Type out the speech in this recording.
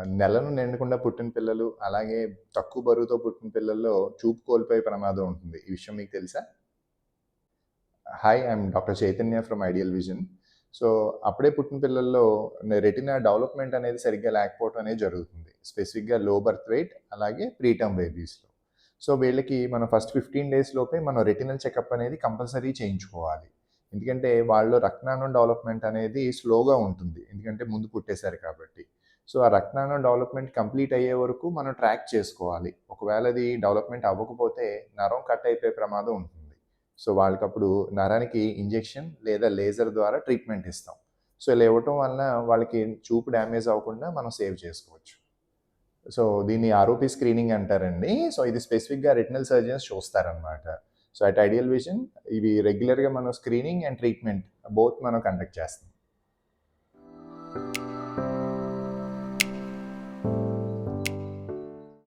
నెలను నిండకుండా పుట్టిన పిల్లలు, అలాగే తక్కువ బరువుతో పుట్టిన పిల్లల్లో చూపు కోల్పోయే ప్రమాదం ఉంటుంది. ఈ విషయం మీకు తెలుసా? Hi, I'm doctor Chaitanya from ideal vision. So, అప్పుడే పుట్టిన పిల్లల్లో రెటినా డెవలప్‌మెంట్ అనేది సరిగ్గా లేకపోవడం అనేది జరుగుతుంది. స్పెసిఫిక్‌గా లో బర్త్ వెయిట్, అలాగే ప్రీటర్మ్ బేబీస్‌లో. సో, వీళ్ళకి మనం ఫస్ట్ 15 డేస్ లోపే మనం రెటినల్ చెకప్ అనేది కంపల్సరీ చేయించుకోవాలి. ఎందుకంటే వాళ్ళలో రక్తనాళం డెవలప్‌మెంట్ అనేది స్లోగా ఉంటుంది. ఎందుకంటే ముందు పుట్టేసారు కాబట్టి. సో, ఆ రక్తనాళం డెవలప్‌మెంట్ కంప్లీట్ అయ్యే వరకు మనం ట్రాక్ చేసుకోవాలి. ఒకవేళ అది డెవలప్‌మెంట్ అవ్వకపోతే నరం కట్ అయిపోయే ప్రమాదం ఉంటుంది. సో, వాళ్ళకప్పుడు నరానికి ఇంజెక్షన్ లేదా లేజర్ ద్వారా ట్రీట్మెంట్ ఇస్తాం. సో, ఇలా ఇవ్వటం వలన వాళ్ళకి చూపు డ్యామేజ్ అవ్వకుండా మనం సేవ్ చేసుకోవచ్చు. సో, దీన్ని ఆర్ఓపీ స్క్రీనింగ్ అంటారండి. సో, ఇది స్పెసిఫిక్‌గా రెటినల్ సర్జన్స్ చూస్తారనమాట. సో, అట్ ఐడియల్ విజన్ ఇవి రెగ్యులర్‌గా మనం స్క్రీనింగ్ అండ్ ట్రీట్మెంట్ బోత్ మనం కండక్ట్ చేస్తాం.